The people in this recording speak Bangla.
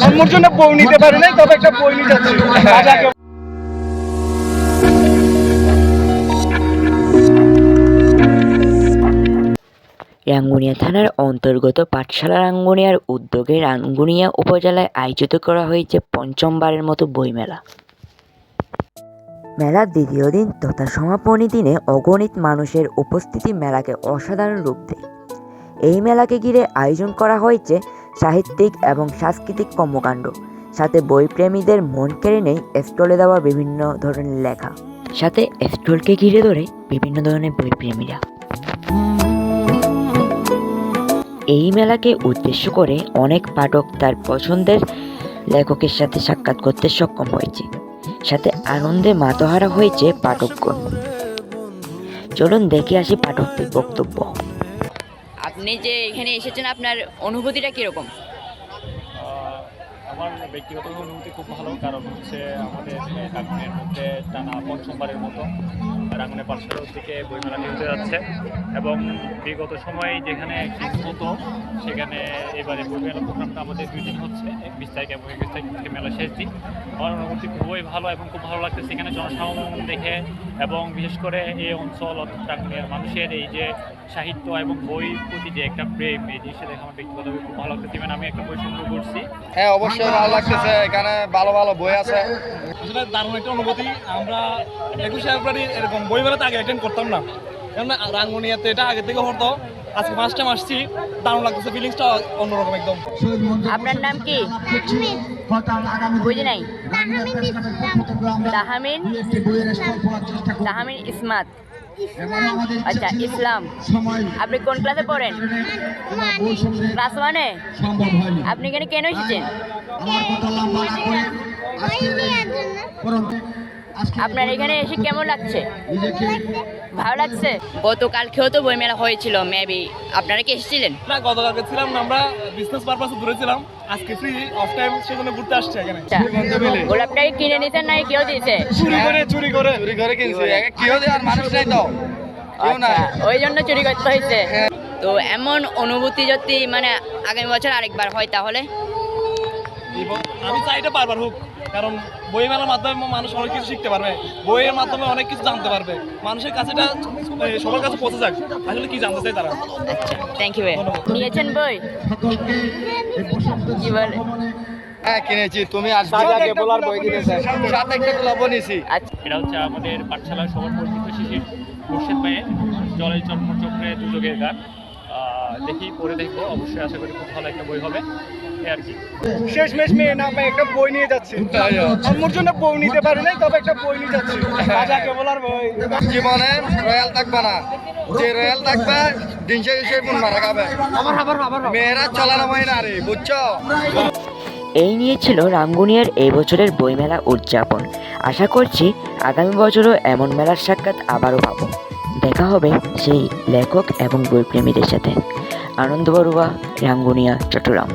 জন্মর জন্য বই নিতে পারি নাই, তবে একটা বই নিয়ে যাচ্ছি। রাঙ্গুনিয়া থানার অন্তর্গত পাঠশালা রাঙ্গুনিয়ার উদ্যোগে রাঙ্গুনিয়া উপজেলায় আয়োজিত করা হয়েছে পঞ্চমবারের মতো বইমেলা। মেলার দ্বিতীয় দিন তথা সমাপনী দিনে অগণিত মানুষের উপস্থিতি মেলাকে অসাধারণ রূপ দেয়। এই মেলাকে ঘিরে আয়োজন করা হয়েছে সাহিত্যিক এবং সাংস্কৃতিক কর্মকাণ্ড, সাথে বইপ্রেমীদের মন কেড়ে নেয় স্টলে দেওয়া বিভিন্ন ধরনের লেখা, সাথে স্টলকে ঘিরে ধরে বিভিন্ন ধরনের বইপ্রেমীরা। এই মেলাকে উদ্দেশ্য করে অনেক পাঠক তার পছন্দের লেখকের সাথে সাক্ষাৎ করতে সক্ষম হয়েছে, সাথে আনন্দে মাতোহারা হয়েছে পাঠকগণ। চলুন দেখে আসি পাঠকদের বক্তব্য। আপনি যে এখানে এসেছেন, আপনার অনুভূতিটা কিরকম? আমার ব্যক্তিগত অনুভূতি খুব ভালো, কারণ হচ্ছে আমাদের রাঙ্গুনিয়ার মধ্যে টানা পঞ্চমবারের মতো রাঙ্গুনিয়া পাঠশালা থেকে বইমেলাটি হতে যাচ্ছে, এবং বিগত সময়ে যেখানে ফিক্স হতো সেখানে এবারে বইমেলা প্রোগ্রামটা আমাদের 2 দিন হচ্ছে, 20 তারিখ এবং 21 তারিখ থেকে মেলা শেষ দিন। আমার অনুভূতি খুবই ভালো এবং খুব ভালো লাগতেছে এখানে জনসমাগম দেখে, এবং বিশেষ করে এই অঞ্চল রাঙ্গুনিয়ার মানুষের এই যে সাহিত্য এবং বই প্রতি যে একটা প্রেম, এই জিনিসটা দেখে আমার ব্যক্তিগতভাবে খুব ভালো লাগতেছে। মানে আমি একটা বই সংগ্রহ করছি। হ্যাঁ, অবশ্যই ভালো লাগতেছে, এখানে ভালো ভালো বই আছে। আসলে দারুণ একটা অনুভূতি। আমরা 21শে ফেব্রুয়ারি এরকম বইমেলাতে আগে অ্যাটেন্ড করতাম না, কেননা রাঙ্গুনিয়াতে এটা আগে থেকে হতো। আজকে ফার্স্ট টাইম আসছি, দারুণ লাগতেছে, ফিলিংসটা অন্যরকম একদম। আপনার নাম কি? বুঝি নাই। তাহমিন ইসমাত। আচ্ছা, ইসলাম। আপনি কোন ক্লাসে পড়েন? ক্লাস 1-এ। আপনি এখানে কেন এসেছেন? আপনার এখানে এসে কেমন লাগছে? ভালো লাগছে। গতকালকেও তো বইমেলা হয়েছিল, মেবি আপনারা কি এসেছিলেন? না, গতকালকে ছিলাম না, আমরা বিজনেস পারপাসে দূরে ছিলাম। আজকে ফ্রি অফ টাইম, সেজন্য ঘুরতে আসছি এখানে। গোলাপটাকে কিনে নিতেন নাই কেউ দিয়েছে? চুরি করে কিনছি, কেউ দেয় আর মানুষ নাই তো, কেউ নাই, ওই জন্য চুরি করতে হয়েছে। তো এমন অনুভূতি যদি মানে আগামী বছর আরেকবার হয় তাহলে? আমি চাই এটা বারবার হোক, কারণ বইমেলার মাধ্যমে মানুষ অনেক কিছু শিখতে পারবে, বইয়ের মাধ্যমে অনেক কিছু জানতে পারবে। মানুষের কাছে এটা সবার কাছে পৌঁছে যাক, আসলে কি জানতে চাই তারা। আচ্ছা, থ্যাংক ইউ। নিয়েছেন বই? কি বলে? হ্যাঁ, কিনেছি। তুমি আসবে আগে বলার বই কিনেছে, সাথে একটা গোলাপ নিয়েছি। আচ্ছা, এটা হচ্ছে আমাদের পাঠশালার সবার পরিচিত শিশির মুর্শিদ ভাইয়ের জলের চক্রে দুযোগের গান। দেখি, পড়ে দেখবো, অবশ্যই আশা করি খুব ভালো একটা বই হবে, এই আর কি। শেষমেশ মেয়ে না পাই একটা বই নিয়ে যাচ্ছি। জন্মর জন্য বই নিতে পারি নাই, তবে একটা বই নিয়ে যাচ্ছি। রাজাকে বলার বই। জীবনে রয়্যাল থাকবে না, যে রয়্যাল থাকবে দিন শেষে মন মারা খাবে। মেয়েরা চলানো হয় না রে, বুঝছো? এই নিয়ে ছিল রাঙ্গুনিয়ার এই বছরের বইমেলা উদযাপন। আশা করছি আগামী বছরও এমন মেলার সাক্ষাৎ আবারও পাবো। দেখা হবে সেই লেখক এবং বইপ্রেমীদের সাথে। আনন্দ বড়ুয়া, রাঙ্গুনিয়া, চট্টগ্রাম।